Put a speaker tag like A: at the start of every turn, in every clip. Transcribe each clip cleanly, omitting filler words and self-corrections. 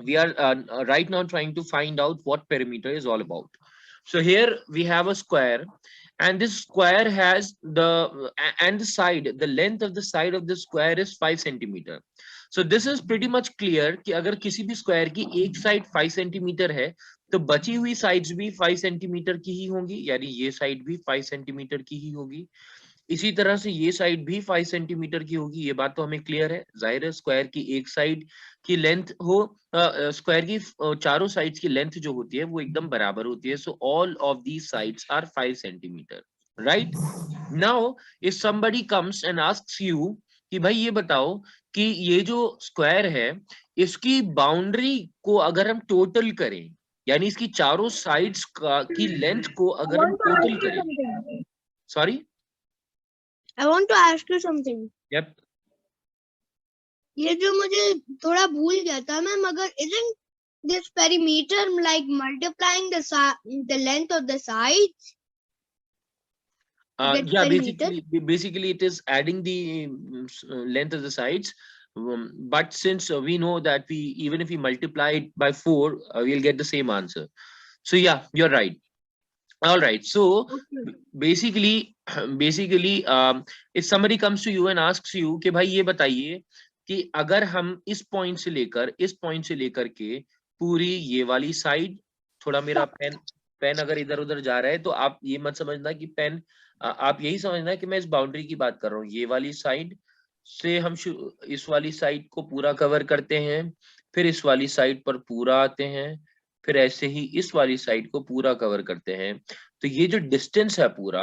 A: we are right now trying to find out what perimeter is all about. So here we have a square, and this square has and the side, the length of the side of the square is 5 centimeter. So this is pretty much clear कि अगर किसी भी square की एक side 5 centimetre है तो बची हुई साइड्स भी 5 सेंटीमीटर की ही होंगी, यानी ये साइड भी 5 सेंटीमीटर की ही होगी। इसी तरह से ये साइड भी 5 सेंटीमीटर की होगी। ये बात तो हमें क्लियर है। जाहिर है स्क्वायर की एक साइड की लेंथ हो, स्क्वायर की चारों साइड्स की लेंथ जो होती है वो एकदम बराबर होती है। So all of these sides are 5 centimetre, right. Now if somebody comes and asks you कि भाई ये बताओ कि ये जो स्क्वायर है इसकी बाउंड्री को अगर हम टोटल करें, यानी इसकी चारों साइड्स की लेंथ को अगर हम टोटल करें, sorry
B: I want to ask you something.
A: Yep.
B: ये जो मुझे थोड़ा भूल गया था मैं, मगर isn't this perimeter like multiplying the length of the sides?
A: Yeah, basically it is adding the length of the sides. But since we know that even if we multiply it by 4, we'll get the same answer. So yeah, you're right. All right. So basically, if somebody comes to you and asks you कि भाई ये बताइए कि अगर हम इस point से लेकर के पूरी ये वाली साइड, थोड़ा मेरा पेन अगर इधर उधर जा रहा है तो आप ये मत समझना कि पेन, आप यही समझना कि मैं इस बाउंड्री की बात कर रहा हूँ। ये वाली साइड से हम इस वाली साइड को पूरा कवर करते हैं, फिर इस वाली साइड पर पूरा आते हैं, फिर ऐसे ही इस वाली साइड को पूरा कवर करते हैं। तो ये जो डिस्टेंस है पूरी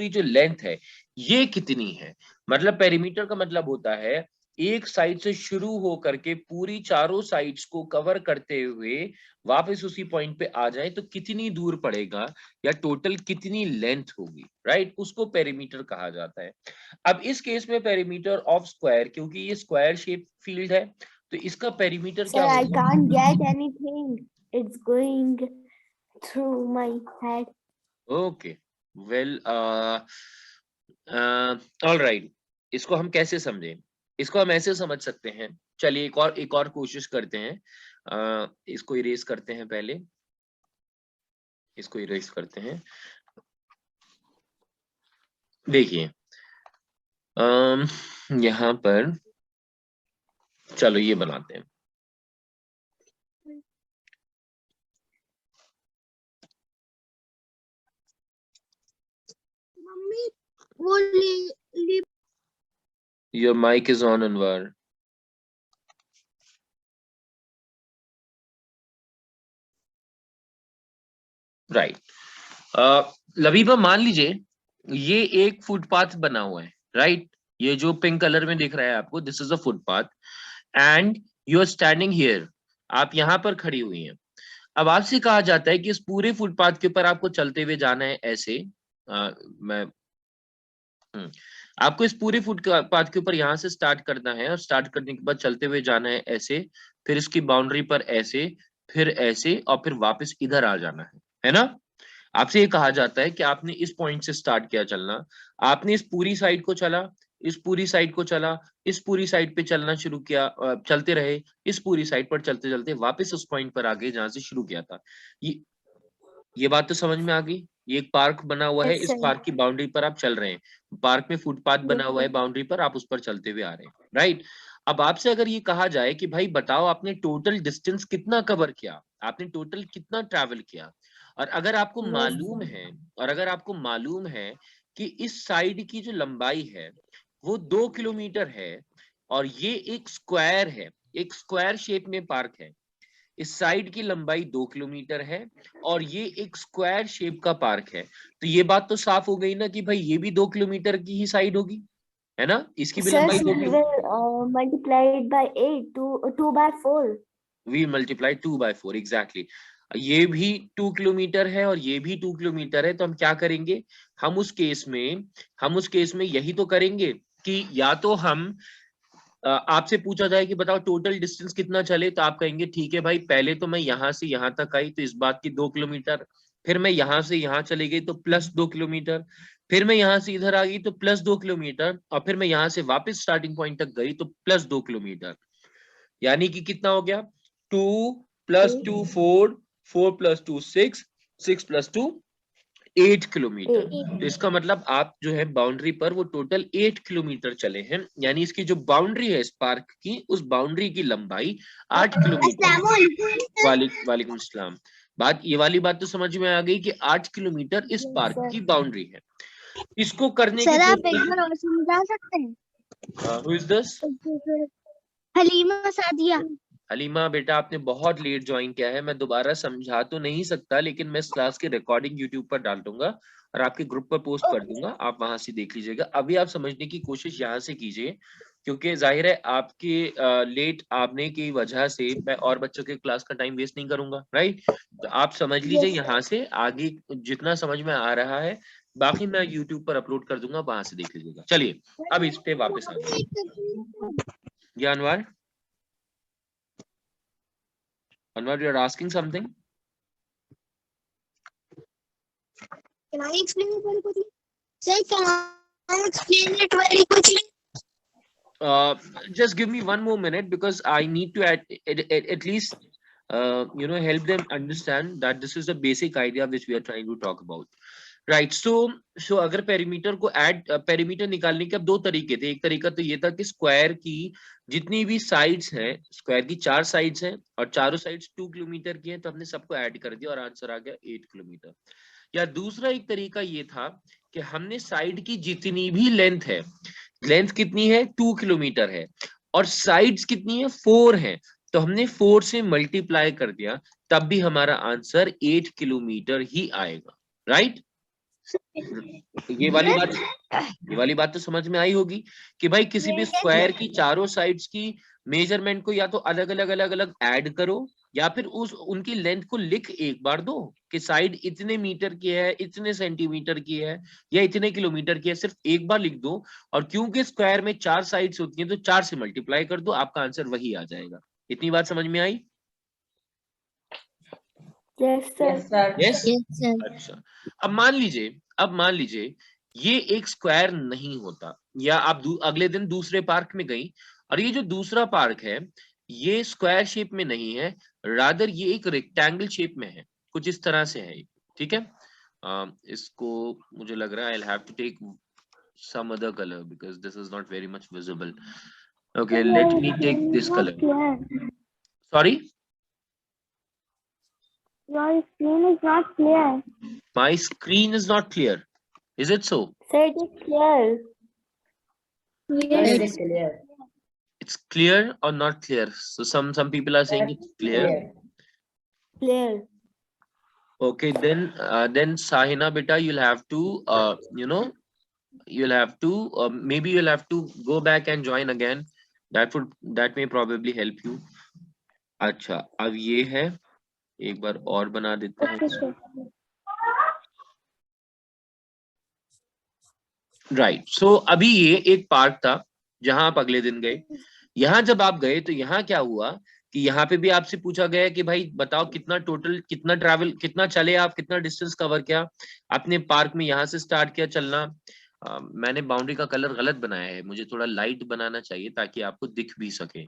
A: जो लेंथ है ये कितनी है। मतलब पेरीमीटर का मतलब होता है एक साइड से शुरू हो करके पूरी चारों साइड्स को कवर करते हुए वापस उसी पॉइंट पे आ जाए तो कितनी दूर पड़ेगा या टोटल कितनी लेंथ होगी, राइट, उसको पेरीमीटर कहा जाता है। अब इस केस में पेरीमीटर ऑफ स्क्वायर, क्योंकि ये स्क्वायर शेप फील्ड है तो इसका पेरीमीटर क्या होगा?
C: I can't get anything. It's going through my head.
A: Okay, well, all right. इसको हम कैसे समझें? इसको हम ऐसे समझ सकते हैं, चलिए एक और कोशिश करते हैं। इसको इरेज करते हैं, पहले इसको इरेज करते हैं। देखिए यहाँ पर चलो ये बनाते हैं।
B: मम्मी वो
A: Your mic is on, Anwar. Right. लबीबा, मान लीजिए ये एक फुटपाथ बना हुआ है, राइट। ये जो पिंक कलर में दिख रहा है आपको, this is a footpath and you are standing here, आप यहाँ पर खड़ी हुई हैं। अब आपसे कहा जाता है कि इस पूरे फुटपाथ के ऊपर आपको चलते हुए जाना है ऐसे। आपको इस पूरे फुटपाथ के ऊपर यहाँ से स्टार्ट करना है और स्टार्ट करने के बाद चलते हुए जाना है ऐसे, फिर इसकी बाउंड्री पर ऐसे, फिर ऐसे और फिर वापस इधर आ जाना है ना। आपसे ये कहा जाता है कि आपने इस पॉइंट से स्टार्ट किया चलना, आपने इस पूरी साइड को चला, इस पूरी साइड को चला, इस पूरी साइड पे चलना शुरू किया, चलते रहे, इस पूरी साइड पर चलते चलते वापस उस पॉइंट पर आ गए जहां से शुरू किया था। ये बात तो समझ में आ गई। ये एक पार्क बना हुआ है, इस पार्क की बाउंड्री पर आप चल रहे हैं, पार्क में फुटपाथ बना हुआ है बाउंड्री पर, आप उस पर चलते हुए आ रहे हैं, राइट। अब आपसे अगर ये कहा जाए कि भाई बताओ आपने टोटल डिस्टेंस कितना कवर किया, आपने टोटल कितना ट्रैवल किया, और अगर आपको मालूम है कि इस साइड की जो लंबाई है वो 2 किलोमीटर है और ये एक स्क्वायर है, एक स्क्वायर शेप में पार्क है, इस साइड की लंबाई 2 किलोमीटर है और ये एक स्क्वायर शेप का पार्क है, तो ये बात तो साफ हो गई ना कि भाई ये भी 2 किलोमीटर की ही साइड होगी, है ना। इसकी भी लंबाई 2 kilometre.
C: Multiplied by 8, 2 by 4.
A: We multiply 2 by 4 exactly. ये भी 2 किलोमीटर है और ये भी 2 किलोमीटर है, तो हम क्या करेंगे, हम उस केस में यही तो करेंगे कि या तो हम आपसे पूछा जाए कि बताओ टोटल डिस्टेंस कितना चले, तो आप कहेंगे ठीक है भाई पहले तो मैं यहाँ से यहाँ तक आई तो इस बात की 2 किलोमीटर, फिर मैं यहाँ से यहाँ चली गई तो प्लस 2 किलोमीटर, फिर मैं यहाँ से इधर आ गई तो प्लस 2 किलोमीटर, और फिर मैं यहाँ से वापस स्टार्टिंग पॉइंट तक गई तो प्लस 2 किलोमीटर। यानी कि कितना हो गया 2 + 2 4, 4 + 2 6, 6 + 2 8 किलोमीटर। तो इसका मतलब आप जो है बाउंड्री पर वो टोटल 8 किलोमीटर चले हैं, यानी इसकी जो बाउंड्री है इस पार्क की, उस बाउंड्री की लंबाई 8 किलोमीटर। वालेकुम सलाम। ये वाली बात तो समझ में आ गई कि 8 किलोमीटर इस पार्क की बाउंड्री है। इसको करने के
B: सर आप एक
A: लिए
B: बार और समझा सकते हैं?
A: Who is this?
B: Halima Sadia.
A: Halima बेटा, आपने बहुत लेट ज्वाइन किया है, मैं दोबारा समझा तो नहीं सकता, लेकिन मैं इस क्लास की रिकॉर्डिंग यूट्यूब पर डाल दूंगा और आपके ग्रुप पर पोस्ट कर दूंगा, आप वहां से देख लीजिएगा। अभी आप समझने की कोशिश यहाँ से कीजिए, क्योंकि जाहिर है आपके लेट आने की वजह से मैं और बच्चों के क्लास का टाइम वेस्ट नहीं करूंगा, राइट? तो आप समझ लीजिए यहाँ से आगे जितना समझ में आ रहा है, बाकी मैं यूट्यूब पर अपलोड कर दूंगा, वहां से देख लीजिएगा। चलिए अब इस पे वापस आ जाए। Anwar, Anwar, you're asking something?
B: Can I explain it very quickly? Sir, can I explain it very quickly?
A: Just give me one more minute because I need to at least help them understand that this is the basic idea which we are trying to talk about. Right so अगर perimeter को perimeter निकालने के अब दो तरीके थे। एक तरीका तो ये था कि स्क्वायर की जितनी भी साइड्स हैं, स्क्वायर की 4 साइड्स हैं और चारों साइड्स 2 किलोमीटर की हैं, तो हमने सबको ऐड कर दिया और आंसर आ गया 8 किलोमीटर। या दूसरा एक तरीका ये था कि हमने साइड की जितनी भी लेंथ है, लेंथ कितनी है 2 किलोमीटर है और साइड्स कितनी है 4 है, तो हमने 4 से मल्टीप्लाई कर दिया, तब भी हमारा आंसर 8 किलोमीटर ही आएगा, राइट? ये वाली बात तो समझ में आई होगी कि भाई किसी भी स्क्वायर की चारों साइड्स की मेजरमेंट को या तो अलग अलग ऐड करो या फिर उनकी लेंथ को लिख एक बार दो कि साइड इतने मीटर की है, इतने सेंटीमीटर की है या इतने किलोमीटर की है, सिर्फ एक बार लिख दो। और क्योंकि स्क्वायर में 4 साइड्स होती हैं तो 4 से मल्टीप्लाई कर दो, आपका आंसर वही आ जाएगा। इतनी बात समझ में आई?
C: Yes, sir.
A: यस अच्छा, अब मान लीजिए ये एक स्क्वायर नहीं होता, या आप अगले दिन दूसरे पार्क में गई और ये जो दूसरा पार्क है ये स्क्वायर शेप में नहीं है, रादर ये एक रेक्टेंगल शेप में है, कुछ इस तरह से है, ठीक है? इसको मुझे लग रहा है I'll have to take some other color because this is not very much visible. Okay, let me take this color. Sorry?
C: Your screen is not clear.
A: My screen is not clear. Is it so?
C: Sir, it is clear.
B: Yes.
A: It's clear or not clear? So some people are saying it's clear.
C: Clear.
A: Okay, then Sahina beta, you'll have to maybe you'll have to go back and join again. That may probably help you. अच्छा, अब ये है, एक बार और बना देते हैं। Right, सो अभी ये एक पार्क था जहां आप अगले दिन गए। यहाँ जब आप गए तो यहाँ क्या हुआ कि यहाँ पे भी आपसे पूछा गया कि भाई बताओ कितना टोटल, कितना ट्रैवल, कितना चले आप, कितना डिस्टेंस कवर किया आपने पार्क में। यहाँ से स्टार्ट किया चलना। मैंने बाउंड्री का कलर गलत बनाया है, मुझे थोड़ा लाइट बनाना चाहिए ताकि आपको दिख भी सके।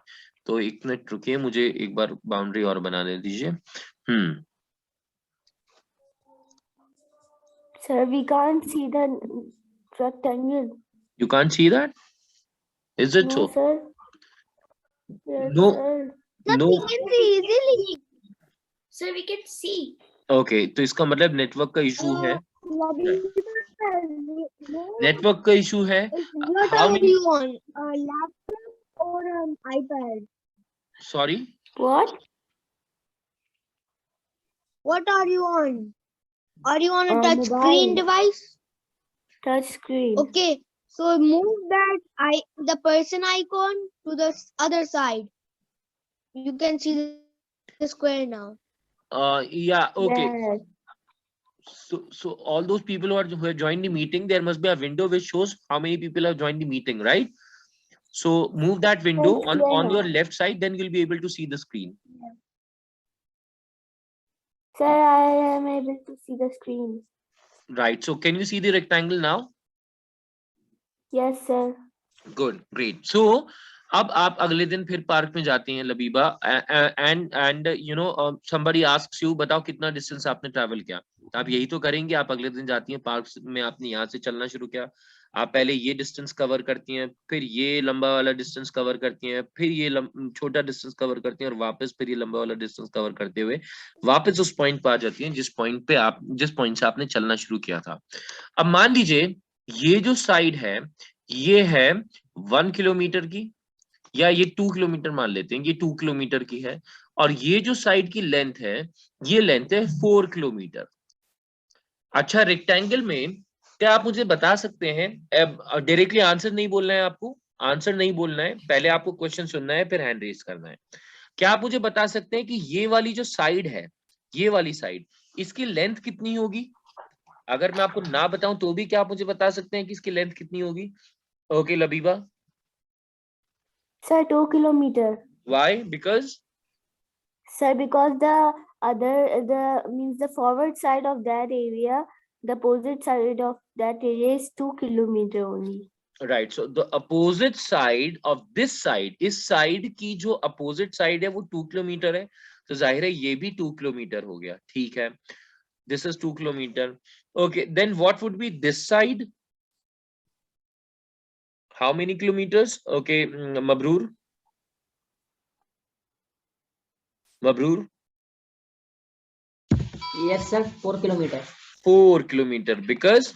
A: तो एक मिनट रुकिए, मुझे एक बार बाउंड्री और बनाने दीजिए।
C: Sir, we can't see the rectangle.
A: You can't see that? Is it
C: No,
A: so?
C: sir. Yes,
A: No.
C: sir.
A: No.
B: We can see easily.
C: Sir, we can see.
A: Okay, तो इसका मतलब नेटवर्क का इशू है। Network का issue है।
B: What are you on? Laptop or iPad?
A: Sorry?
C: What?
B: What are you on? Are you on a touch
C: Mobile.
B: screen device?
C: Touch screen.
B: Okay, so move the person icon to the other side. You can see the square now.
A: Yeah, okay.
C: Yes.
A: So all those people who have joined the meeting, there must be a window which shows how many people have joined the meeting, right? So move that window on your left side, then you'll be able to see the screen.
C: Sir, I am able to see the screen.
A: Right, so can you see the rectangle now?
C: Yes, sir.
A: Good, great. So अब आप अगले दिन फिर park में जाती हैं Labiba, and you know somebody asks you, बताओ कितना डिस्टेंस आपने ट्रैवल किया। तो आप यही तो करेंगे, आप अगले दिन जाती हैं पार्क में, आपने यहाँ से चलना शुरू किया, आप पहले ये डिस्टेंस कवर करती हैं, फिर ये लंबा वाला डिस्टेंस कवर करती हैं, फिर ये छोटा डिस्टेंस कवर करती हैं, और वापस फिर ये लंबा वाला डिस्टेंस कवर करते हुए वापस उस पॉइंट पर आ जाती हैं जिस पॉइंट से आपने चलना शुरू किया था। अब मान लीजिए ये जो साइड है ये है 1 किलोमीटर की, या ये 2 किलोमीटर मान लेते हैं, ये 2 किलोमीटर की है, और ये जो साइड की लेंथ है ये लेंथ है 4 किलोमीटर। अच्छा, रेक्टेंगल में क्या आप मुझे बता सकते हैं, डायरेक्टली आंसर नहीं बोलना है आपको, आंसर नहीं बोलना है, पहले आपको क्वेश्चन सुनना है फिर हैंड रेज करना है। क्या आप मुझे बता सकते हैं कि ये वाली जो साइड है, ये वाली साइड, इसकी लेंथ कितनी होगी? अगर मैं आपको ना बताऊं तो भी क्या आप मुझे बता सकते हैं कि इसकी लेंथ कितनी होगी? Okay Labiba.
C: Sir, 2 kilometer.
A: Why? Because
C: Sir, because the means the forward side of that area, the opposite side of that area is 2 kilometer only.
A: Right, so the opposite side of this side, इस side की जो opposite side है वो 2 kilometre है, तो जाहिर है ये भी 2 किलोमीटर हो गया। ठीक है, this is 2 kilometre. Okay, then what would be this side? How many kilometres? Okay, Mabroor, Mabroor.
D: Yes, sir. 4 kilometers.
A: 4 kilometer, because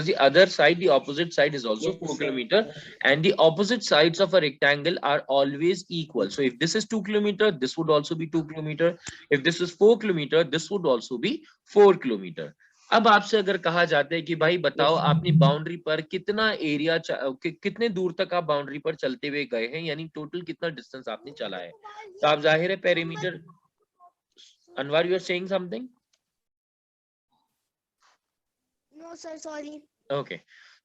A: the other side, the opposite side is also
D: Yes,
A: 4
D: sir.
A: kilometer, and the opposite sides of a rectangle are always equal. So if this is 2 kilometer, this would also be 2 kilometer. If this is 4 kilometer, this would also be 4 kilometer. अब आपसे अगर कहा जाता है कि भाई बताओ आपने बाउंड्री पर कितना एरिया, कितने दूर तक आप बाउंड्री पर चलते हुए गए हैं, यानी टोटल कितना डिस्टेंस आपने चला है, तो आप जाहिर है perimeter. Anwar, you are saying something?
B: No, sir, sorry.
A: Okay,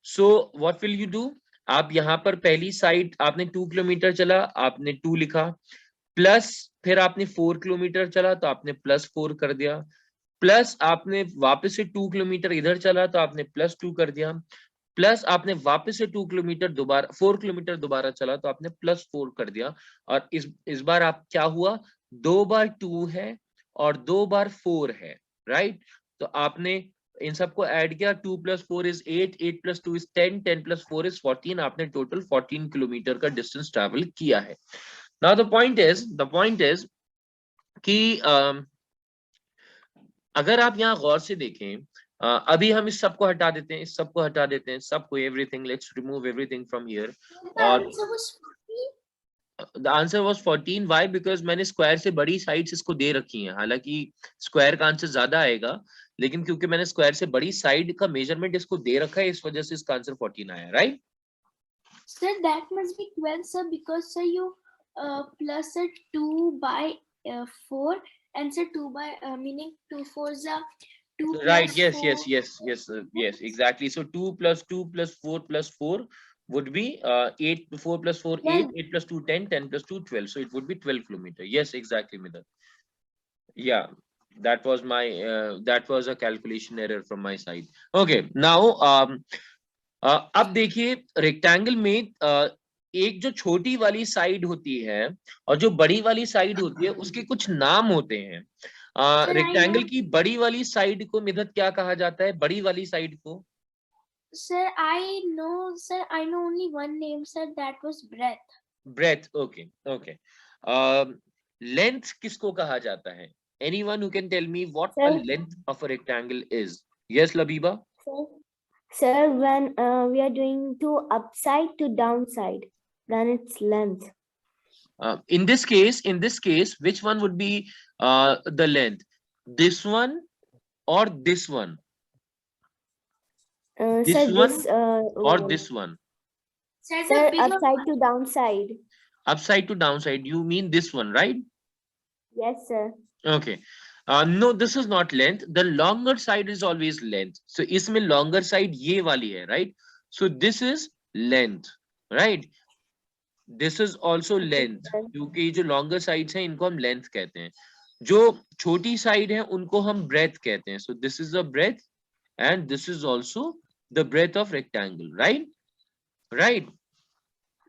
A: so what will you do? आप यहाँ पर पहली साइड आपने 2 किलोमीटर चला, आपने 2 लिखा, प्लस फिर आपने 4 किलोमीटर चला तो आपने +4 कर दिया, प्लस आपने वापस से 2 किलोमीटर इधर चला तो आपने +2 कर दिया, प्लस आपने वापस से 2 किलोमीटर दोबारा 4 किलोमीटर दोबारा चला तो आपने +4 कर दिया। और इस बार आप क्या हुआ, 2 बार 2 है और 2 बार 4 है, राइट? तो आपने इन सबको ऐड किया, 2 + 4 इज 8, 8 + 2 इज 10, 10 + 4 इज 14, आपने टोटल 14 किलोमीटर का डिस्टेंस ट्रैवल किया है। नाउ द पॉइंट इज कि अगर आप यहाँ गौर से देखें, अभी हम इस सबको हटा देते हैं, इस सबको हटा देते हैं, सबको, everything, let's remove everything from here. और the answer was 14। Why? Because मैंने स्क्वायर से बड़ी साइड्स इसको दे रखी हैं, हालांकि स्क्वायर का आंसर ज्यादा आएगा, लेकिन क्योंकि मैंने स्क्वायर से बड़ी साइड का मेजरमेंट इसको दे रखा है, इस वजह से इसका आंसर 14 आया, right?
E: Sir, that must be 12, sir, because sir, you plus sir 2 by 4, and sir 2 by meaning 2 4s are 2
A: Right,
E: plus
A: yes,
E: 4.
A: yes, exactly. So 2 + 2 + 4 + 4 would be 8, 4 + 4, 8, 8 + 2, 10, 10 + 2, 12. So it would be 12 kilometer. Yes, exactly, Midar. Yeah, that was a calculation error from my side. Okay, now अब देखिए rectangle में एक जो छोटी वाली side होती है और जो बड़ी वाली साइड होती है उसके कुछ नाम होते हैं।
E: Sir, I
A: rectangle
E: know.
A: की बड़ी वाली साइड को मिदत क्या कहा जाता है? बड़ी वाली साइड को
E: Sir, I know, sir, I know only one name, sir, that was breadth.
A: Breadth. Okay, length किसको कहा जाता है? Anyone who can tell me what a
C: Sir.
A: Length of a rectangle is? Yes Labiba.
C: Sir, when we are doing to upside to downside, then it's length.
A: In this case, which one would be the length? This one or this one? This
C: Sir,
A: one
C: this
A: or this one?
E: Sir,
C: sir,
E: the bigger
C: upside to downside.
A: Upside to downside, you mean this one, right?
C: Yes, sir.
A: Okay. No, this is not length. The longer side is always length. So इसमें longer side ये वाली है, right? So this is length, right? This is also length,
C: sir.
A: क्योंकि जो longer sides हैं इनको हम length कहते हैं, जो छोटी side है उनको हम breadth कहते हैं. So this is the breadth and this is also the breadth of rectangle, right? Right?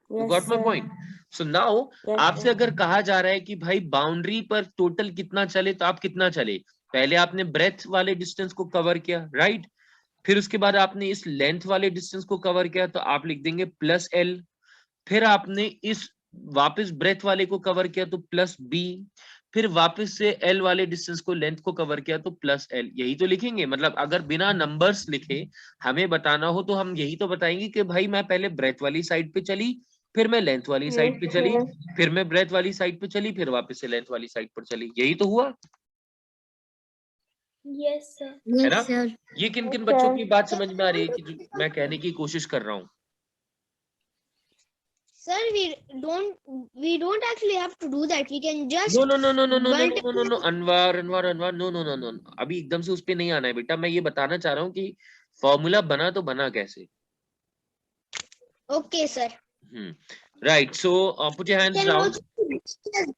A: You
C: Yes,
A: got my
C: sir.
A: point? So now
C: Yes,
A: आपसे
C: sir.
A: अगर कहा जा रहा है कि भाई बाउंड्री पर टोटल कितना चले, तो आप कितना चले? पहले आपने ब्रेथ वाले डिस्टेंस को कवर किया, राइट? फिर उसके बाद आपने इस लेंथ वाले डिस्टेंस को कवर किया, तो आप लिख देंगे प्लस एल। फिर आपने इस वापस ब्रेथ वाले को कवर किया तो प्लस बी। फिर वापस से एल वाले डिस्टेंस को, लेंथ को कवर किया तो प्लस एल। यही तो लिखेंगे। मतलब अगर बिना नंबर्स लिखे हमें बताना हो तो हम यही तो बताएंगे कि भाई मैं पहले ब्रेथ वाली साइड पे चली, फिर मैं लेंथ वाली साइड पे
C: Yes,
A: चली,
C: sir.
A: फिर मैं ब्रेथ वाली साइड पे चली, फिर वापस से लेंथ वाली साइड पर चली। यही तो हुआ,
E: Yes, sir.
A: है ना?
B: Yes, sir.
A: ये किन किन
C: Yes,
A: बच्चों
C: sir.
A: की बात समझ में आ रही है कि जो मैं कहने की कोशिश कर रहा हूँ?
B: Sir, we don't actually have to do that. We can just
A: no no no no no no no
B: multiply.
A: No no Anwar Anwar Anwar, no no no no, अभी एकदम से उस पे नहीं आना है बेटा। मैं ये बताना चाह रहा हूँ कि फॉर्मूला बना तो बना कैसे।
B: Okay, sir.
A: Right, so put your hands
B: Can
A: down.
B: also be written as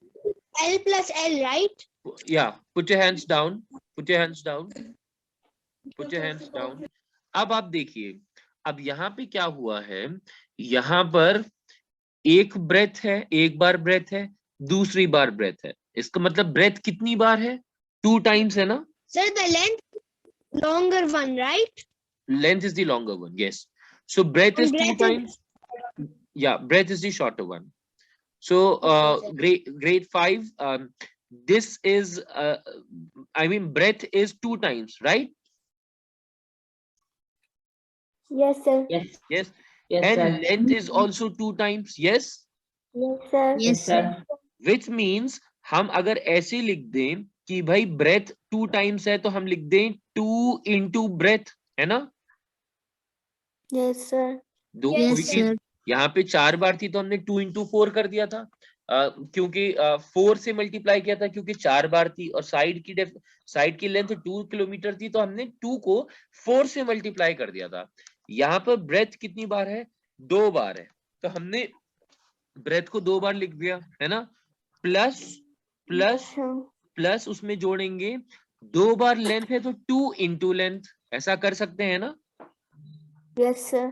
B: L plus L, right?
A: या put your hands down, put your hands down, put your hands down. अब आप देखिए, अब यहाँ पे क्या हुआ है, यहाँ पर एक ब्रेथ है, एक बार ब्रेथ है, दूसरी बार ब्रेथ है। इसका मतलब ब्रेथ कितनी बार है? 2 टाइम्स है ना?
B: Sir, the length longer one, right?
A: Length is the longer one, yes. So breadth is
B: And
A: 2
B: breadth is-
A: times. Yeah, breadth is the shorter one. So
B: Okay, sir.
A: grade 5, this is I mean breadth is 2 times, right?
C: Yes, sir.
D: Yes.
A: Yes.
D: Yes,
A: And
D: sir.
A: length is also 2 times, yes?
C: Yes, sir.
B: Yes, sir.
A: Which means हम अगर ऐसे लिख दें कि भाई breadth 2 times है, तो हम लिख दें 2 into breadth, है ना?
C: Yes, sir.
A: दो
B: Yes,
A: कोई चीज
B: sir.
A: यहाँ पे 4 बार थी तो हमने 2 into 4 कर दिया था, क्योंकि 4 से मल्टीप्लाई किया था, क्योंकि 4 बार थी और साइड की लेंथ 2 किलोमीटर थी, तो हमने 2 को 4 से मल्टीप्लाई कर दिया था। यहाँ पर ब्रेथ कितनी बार है? 2 बार है, तो हमने ब्रेथ को 2 बार लिख दिया, है ना? Plus plus
C: Sure.
A: प्लस उसमें जोड़ेंगे 2 बार लेंथ है तो 2 into लेंथ, ऐसा कर सकते हैं ना?
C: Yes, sir.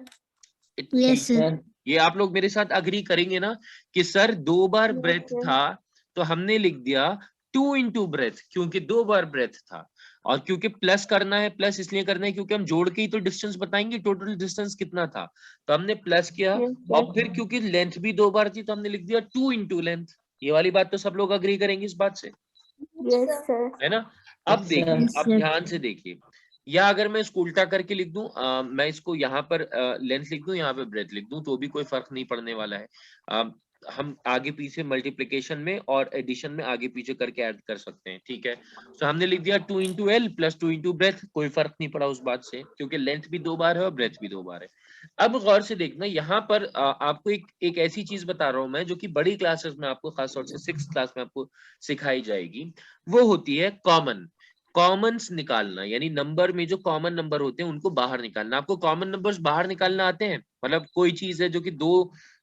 B: Yes, sir.
D: Sir.
A: ये आप लोग मेरे साथ अग्री करेंगे ना कि सर 2 बार
C: Yes,
A: ब्रेथ
C: sir.
A: था तो हमने लिख दिया 2 into ब्रेथ, क्योंकि 2 बार ब्रेथ था। और क्योंकि प्लस करना है, प्लस इसलिए करना है क्योंकि हम जोड़ के ही तो डिस्टेंस बताएंगे टोटल डिस्टेंस कितना था, तो हमने प्लस किया।
C: Yes,
A: और
C: sir.
A: फिर क्योंकि लेंथ भी 2 बार थी तो हमने लिख दिया 2 into लेंथ। ये वाली बात तो सब लोग अग्री करेंगे इस बात से,
C: Yes, sir.
A: है ना? अब
D: Yes,
A: देखिए,
B: Yes,
A: अब
B: sir.
A: ध्यान से देखिए, या अगर मैं इसको उल्टा करके लिख दूं, मैं इसको यहाँ पर लेंथ लिख दूं, यहाँ पे ब्रेथ लिख दूं, तो भी कोई फर्क नहीं पड़ने वाला है। हम आगे पीछे मल्टीप्लिकेशन में और एडिशन में आगे पीछे करके ऐड कर सकते हैं, ठीक है? तो हमने लिख दिया 2 into L plus 2 into breadth, कोई फर्क नहीं पड़ा उस बात से, क्योंकि लेंथ भी 2 बार है और ब्रेथ भी 2 बार है। अब गौर से देखना, यहाँ पर आपको एक ऐसी चीज बता रहा हूं मैं, जो कि बड़ी क्लासेस में आपको, खासतौर से 6th क्लास में आपको सिखाई जाएगी। वो होती है कॉमन्स निकालना, यानी नंबर में जो कॉमन नंबर होते हैं उनको बाहर निकालना। आपको कॉमन नंबर्स बाहर निकालना आते हैं? मतलब कोई चीज है जो कि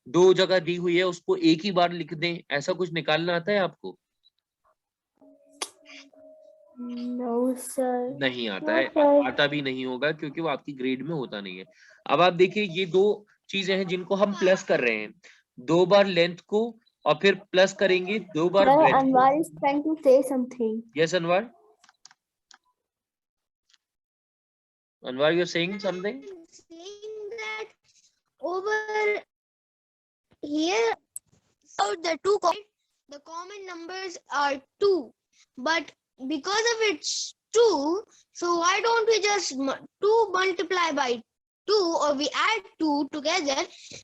A: दो जगह दी हुई है, उसको एक ही बार लिख दें, ऐसा कुछ निकालना आता है आपको?
C: No, sir.
A: नहीं आता
C: No,
A: है,
C: sir.
A: आता भी नहीं होगा, क्योंकि वो आपकी ग्रेड में होता नहीं है। अब आप देखिए, ये 2 चीजें हैं जिनको हम प्लस कर रहे हैं, 2 बार लेंथ को और फिर प्लस करेंगे 2 बार
C: Sir,
A: ब्रेथ को।
C: Anwar is trying to say something.
A: Yes Anwar, Anwar, you're saying something?
B: I'm saying that over here, so the common numbers are 2, but because of it's 2, so why don't we just 2 multiply by 2, or we add 2 together,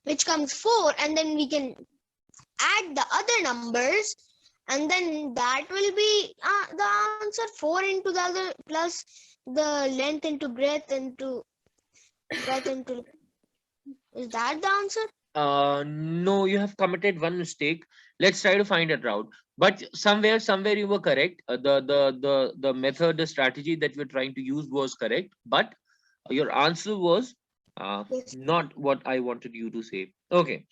B: which comes 4, and then we can add the other numbers, and then that will be the answer. 4 into the other plus the length into breadth into is that the answer?
A: No, you have committed one mistake. Let's try to find it out. But somewhere you were correct. The method, the strategy that we're trying to use was correct, but your answer was
B: Yes.
A: not what I wanted you to say. Okay.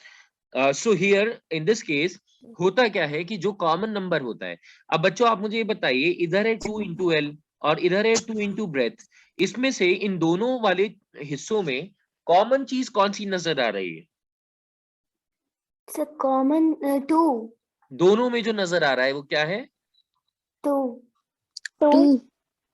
A: So here in this case होता क्या है कि जो common number होता है, अब बच्चों आप मुझे ये बताइए, इधर है 2 into L और इधर है 2 into breadth, इसमें से इन दोनों वाले हिस्सों में कॉमन चीज कौन सी नजर आ रही है?
C: Sir, common 2.
A: दोनों में जो नजर आ रहा है वो क्या है?
C: 2.
B: 2.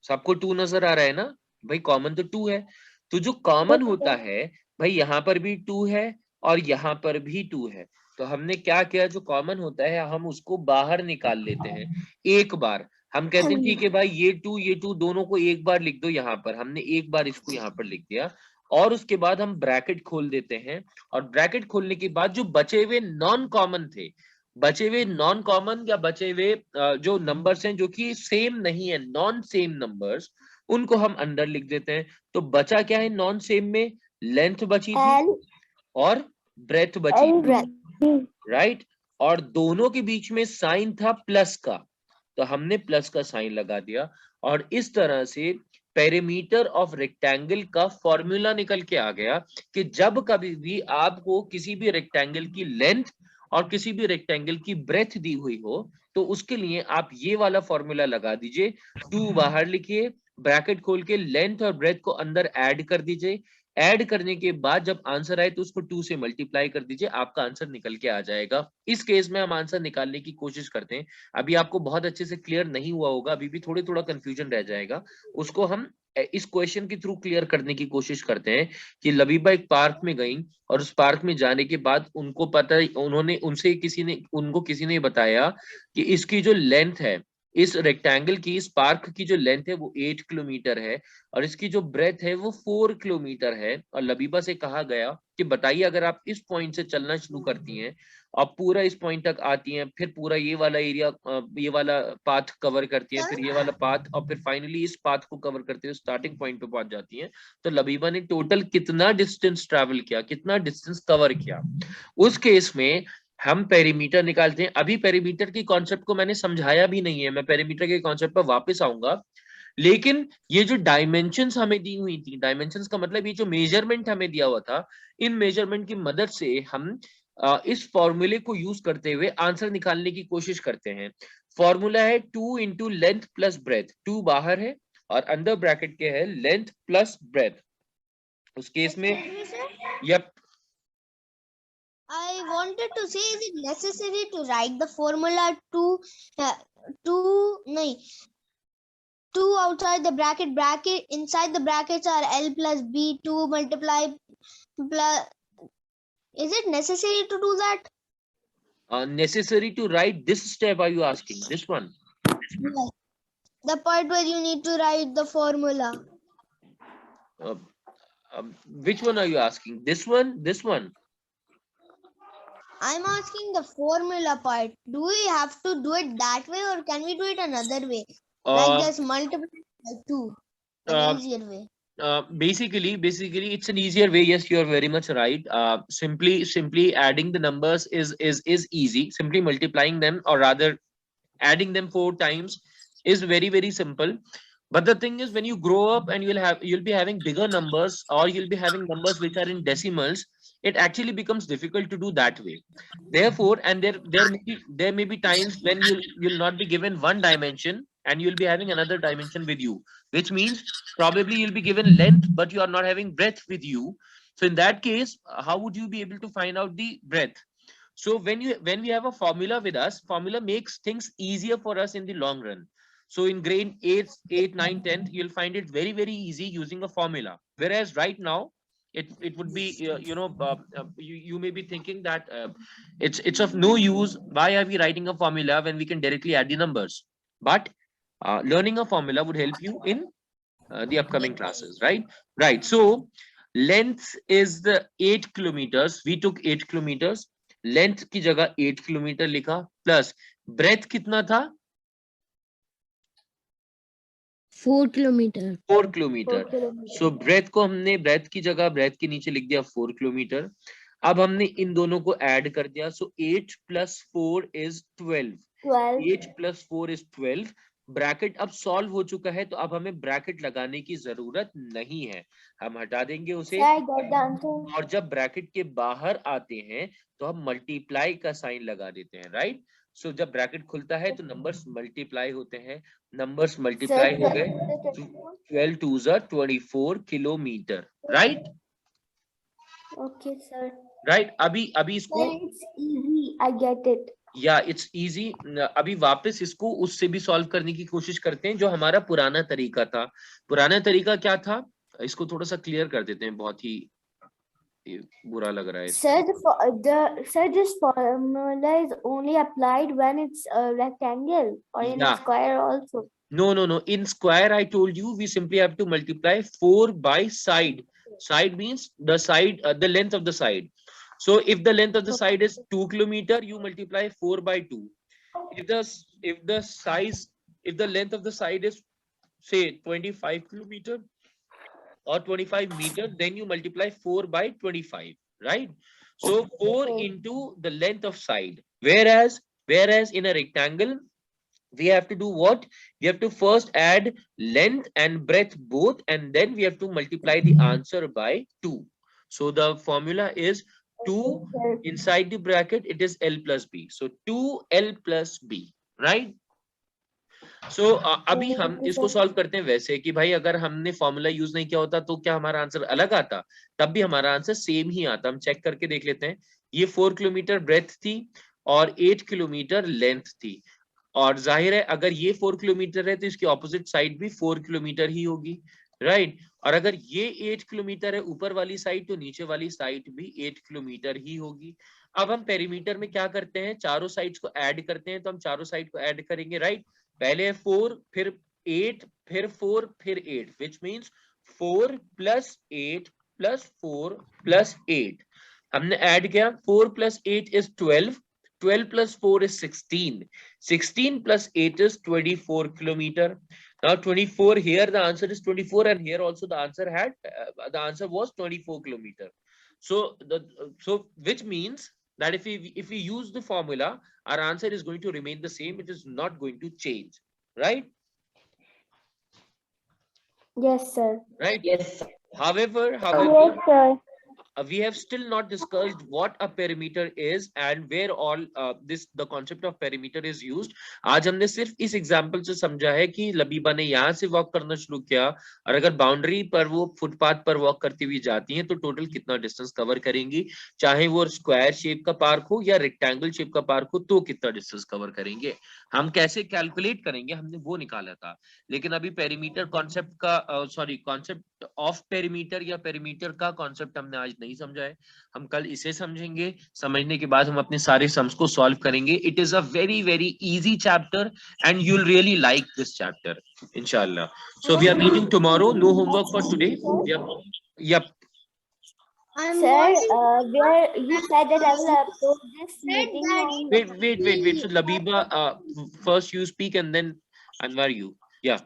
A: सबको 2 नजर आ रहा है ना भाई, कॉमन तो 2 है। तो जो कॉमन होता है भाई, यहाँ पर भी 2 है और यहाँ पर भी 2 है। तो हमने क्या किया, जो कॉमन होता है हम उसको बाहर निकाल लेते हैं एक बार। हम कहते हैं ठीक है भाई, ये 2 दोनों को एक बार लिख दो यहाँ पर। हमने एक बार इसको यहाँ पर लिख दिया और उसके बाद हम ब्रैकेट खोल देते हैं। और ब्रैकेट खोलने के बाद जो बचे हुए नॉन कॉमन थे, बचे हुए नॉन कॉमन या बचे हुए जो नंबर्स हैं जो कि सेम नहीं है, नॉन सेम नंबर्स, उनको हम अंदर लिख देते हैं। तो बचा क्या है नॉन सेम में? लेंथ बची थी
C: L.
A: और ब्रेथ बची थी,
C: Breath.
A: राइट। और दोनों के बीच में साइन था प्लस का, तो हमने प्लस का साइन लगा दिया। और इस तरह से पेरीमीटर ऑफ रेक्टेंगल का फॉर्मूला निकल के आ गया कि जब कभी भी आपको किसी भी रेक्टेंगल की लेंथ और किसी भी रेक्टेंगल की ब्रेथ दी हुई हो, तो उसके लिए आप ये वाला फॉर्मूला लगा दीजिए। 2 बाहर लिखिए, ब्रैकेट खोल के लेंथ और ब्रेथ को अंदर ऐड कर दीजिए। ऐड करने के बाद जब आंसर आए तो उसको 2 से मल्टीप्लाई कर दीजिए, आपका आंसर निकल के आ जाएगा। इस केस में हम आंसर निकालने की कोशिश करते हैं। अभी आपको बहुत अच्छे से क्लियर नहीं हुआ होगा, अभी भी थोड़ा कंफ्यूजन रह जाएगा, उसको हम इस क्वेश्चन के थ्रू क्लियर करने की कोशिश करते हैं। कि लबीबा एक पार्क में गई और उस पार्क में जाने के बाद उनको पता, उन्होंने उनसे उनको किसी ने बताया कि इसकी जो लेंथ है, इस रेक्टेंगल की, इस पार्क की जो लेंथ है वो 8 किलोमीटर है और इसकी जो ब्रेथ है वो 4 किलोमीटर है। और लबीबा से कहा गया कि बताइए, अगर आप इस पॉइंट से चलना शुरू करती हैं, आप पूरा इस पॉइंट तक आती हैं, फिर पूरा ये वाला एरिया, ये वाला पाथ कवर करती हैं, फिर ये वाला पाथ, और फिर फाइनली इस पाथ को कवर करते हुए स्टार्टिंग पॉइंट पे पहुंच जाती हैं, तो लबीबा ने टोटल कितना डिस्टेंस ट्रैवल किया, कितना डिस्टेंस कवर किया। उस केस में हम पेरीमीटर निकालते हैं। अभी पेरीमीटर की कॉन्सेप्ट को मैंने समझाया भी नहीं है, मैं पेरीमीटर के कॉन्सेप्ट पर वापस आऊंगा। लेकिन ये जो डायमेंशंस हमें दी हुई थी, डायमेंशंस का मतलब ये जो मेजरमेंट हमें दिया हुआ था, इन मेजरमेंट की मदद से हम इस फॉर्मूले को यूज करते हुए आंसर निकालने की कोशिश करते हैं। फॉर्मूला है 2 इंटू लेंथ प्लस ब्रेथ। 2 बाहर है और अंदर ब्रैकेट के है लेंथ प्लस ब्रेथ। उस केस में yup,
B: I wanted to say, is it necessary to write the formula 2 outside the bracket inside the brackets are L plus B 2 multiply plus, is it necessary to do that?
A: necessary to write this step, are you asking? This one?
B: Yes. The part where you need to write the formula.
A: Which one are you asking? This one? This one?
B: I'm asking the formula part. Do we have to do it that way or can we do it another way? Like just multiply by 2. An easier way.
A: Basically it's an easier way. Yes, you are very much right. Simply adding the numbers is easy. Simply multiplying them, or rather adding them 4 times, is very simple. But the thing is, when you grow up and you'll be having bigger numbers, or you'll be having numbers which are in decimals, it actually becomes difficult to do that way. Therefore, and there may be times when you'll not be given one dimension and you'll be having another dimension with you, which means probably you'll be given length but you are not having breadth with you. So in that case, how would you be able to find out the breadth? So when we have a formula with us, formula makes things easier for us in the long run. So in grade 8, 9, 10, you'll find it very easy using a formula. Whereas right now, it would be you may be thinking that it's of no use. Why are we writing a formula when we can directly add the numbers? But learning a formula would help you in the upcoming classes, right? Right. So length is the 8 kilometers. We took 8 kilometers. Length की जगह 8 kilometre लिखा, plus breadth कितना था?
B: 4 kilometre.
A: 4 kilometre. सो breath को हमने breath की जगह breath के नीचे लिख दिया 4 किलोमीटर। अब हमने इन दोनों को ऐड कर दिया। सो 8 + 4 इज 12। 8 + 4 इज 12। ब्रैकेट अब सॉल्व हो चुका है, तो अब हमें ब्रैकेट लगाने की जरूरत नहीं है, हम हटा देंगे उसे। और जब ब्रैकेट के बाहर आते हैं तो हम मल्टीप्लाई का साइन लगा देते हैं, राइट। सो जब ब्रैकेट खुलता है तो नंबर्स मल्टीप्लाई होते हैं, नंबर्स मल्टीप्लाई हो गए, 12 2 24 kilometre, right.
C: Okay sir.
A: Right अभी इसको
C: Sir, it's easy. I get it.
A: या इट्स इजी। अभी वापस इसको उससे भी सॉल्व करने की कोशिश करते हैं जो हमारा पुराना तरीका था। पुराना तरीका क्या था, इसको थोड़ा सा क्लियर कर देते हैं, बहुत ही ये बुरा लग रहा है इसको।
C: Sir, this formula is only applied when it's a rectangle or in a
A: Yeah.
C: square also.
A: No. In square, I told you we simply have to multiply 4 by side. Side means the side, the length of the side. So if the length of the side is 2 kilometer, you multiply 4 by 2. If the length of the side is say 25 kilometer or 25 meter, then you multiply 4 by 25, right? So 4
C: Okay.
A: into the length of side. Whereas in a rectangle, we have to do what? We have to first add length and breadth both, and then we have to multiply the answer by 2. So the formula is 2
C: Sir.
A: inside the bracket, it is L plus B. So 2L plus B, right? So अभी हम
C: Okay,
A: इसको
C: sir.
A: Solve करते हैं वैसे कि भाई अगर हमने फॉर्मूला यूज नहीं किया होता तो क्या हमारा आंसर अलग आता? तब भी हमारा आंसर सेम ही आता। हम चेक करके देख लेते हैं। ये 4 किलोमीटर ब्रेथ थी और 8 किलोमीटर लेंथ थी, और जाहिर है अगर ये 4 किलोमीटर है तो इसकी ऑपोजिट साइड भी 4 किलोमीटर ही होगी, राइट? और अगर ये 8 किलोमीटर है ऊपर वाली साइड, तो नीचे वाली साइड भी 8 किलोमीटर ही होगी। अब हम पेरीमीटर में क्या करते हैं, चारों साइड्स को ऐड करते हैं। तो हम चारों साइड को ऐड करेंगे, राइट? पहले 4 फिर 8 फिर 4 फिर 8, which means 4 plus 8 plus 4 plus 8। हमने ऐड किया, 4 plus 8 is 12, 12 plus 4 is 16, 16 plus 8 is 24 kilometer. Now 24, here the answer is 24, and here also the answer was 24 kilometer. So which means that if we use the formula, our answer is going to remain the same. It is not going to change, right?
C: Yes, sir.
A: Right.
D: Yes, sir.
A: However,
C: Yes, sir.
A: we have still not discussed what a perimeter is and where all the concept of perimeter is used. आज हमने सिर्फ इस example से समझा है कि लबीबा ने यहाँ से वॉक करना शुरू किया, और अगर बाउंड्री पर वो फुटपाथ पर वॉक करती हुई जाती हैं तो टोटल कितना डिस्टेंस कवर करेंगी, चाहे वो स्क्वायर शेप का पार्क हो या रेक्टेंगल शेप का पार्क हो, तो कितना डिस्टेंस कवर करेंगे। हम कैसे कैलकुलेट करेंगे, हमने वो निकाला था। लेकिन अभी पेरीमीटर कॉन्सेप्ट का कॉन्सेप्ट ऑफ पेरीमीटर या पेरीमीटर का कॉन्सेप्ट हमने आज नहीं समझा है। हम कल इसे समझेंगे। समझने के बाद हम अपने सारे सम्स को सॉल्व करेंगे। It is a very very easy chapter and you will really like this chapter इंशाल्लाह। So we are meeting tomorrow, no homework for today. Yep.
B: I'm
C: Sir,
B: wanting
C: where you said that I will upload this
B: Said
C: meeting
B: that
C: on.
A: Wait. So Labiba, first you speak and then Anwar you. Yeah.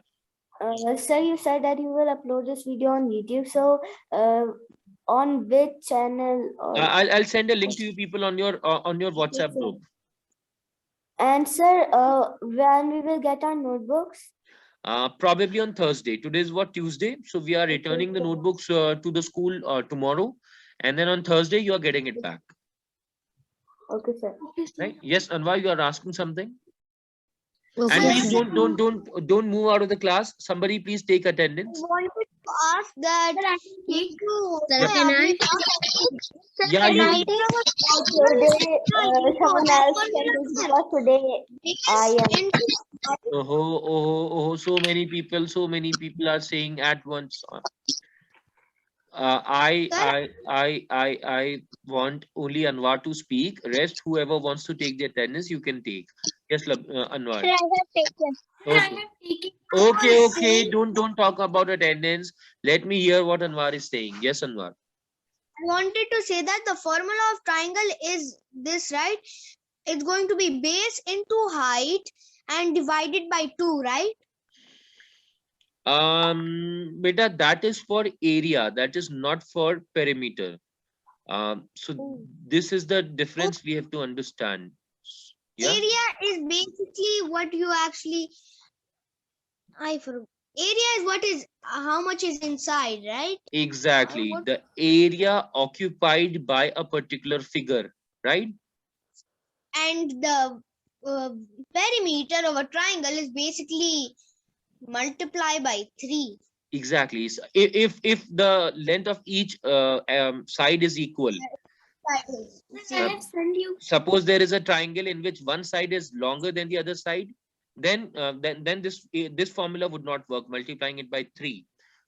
C: Sir, you said that you will upload this video on YouTube. So, on which channel? Or...
A: I'll send a link to you people on your WhatsApp
C: sir.
A: group.
C: And sir, when we will get our notebooks?
A: Probably on Thursday. Today is what, Tuesday? So we are returning the notebooks to the school tomorrow, and then on Thursday you are getting it back.
C: Okay, sir.
E: Okay, sir.
A: Right? Yes, Anwar, you are asking something.
B: Okay,
A: And please
B: sir.
A: don't move out of the class. Somebody please take attendance.
B: I wanted to ask that
A: Yeah, you.
C: Today, someone else can do because today I am.
A: Oh, so many people are saying at once. I want only Anwar to speak. Rest, whoever wants to take the attendance, you can take. Yes, Anwar. Okay. Okay. Don't talk about attendance. Let me hear what Anwar is saying. Yes, Anwar.
B: I wanted to say that the formula of triangle is this, right? It's going to be base into height and divided by 2, right?
A: Beta, that is for area. That is not for perimeter. So this is the difference we have to understand. Yeah.
B: Area is basically what you actually. I forgot. Area is what is how much is inside, right?
A: Exactly.
B: what-
A: The area occupied by a particular figure, right?
B: And the perimeter of a triangle is basically multiply by 3.
A: Exactly. So if the length of each side is equal,
E: Can I send you?
A: Suppose there is a triangle in which one side is longer than the other side, then this formula would not work, multiplying it by 3,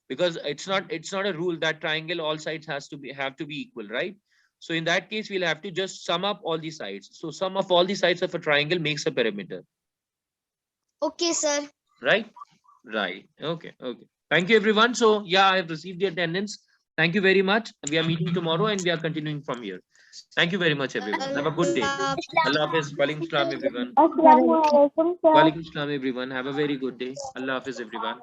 A: because it's not a rule that triangle all sides have to be equal, right? So in that case, we'll have to just sum up all the sides. So sum of all the sides of a triangle makes a perimeter,
B: Okay, sir.
A: right? Right. Okay. Okay. Thank you, everyone. So yeah, I have received the attendance. Thank you very much. We are meeting tomorrow and we are continuing from here. Thank you very much, everyone. Have a good day. Allah Hafiz. Walaikum Assalam, everyone.
C: Assalamualaikum, sir.
A: Walaikum Assalam, everyone. Have a very good day. Allah Hafiz, everyone.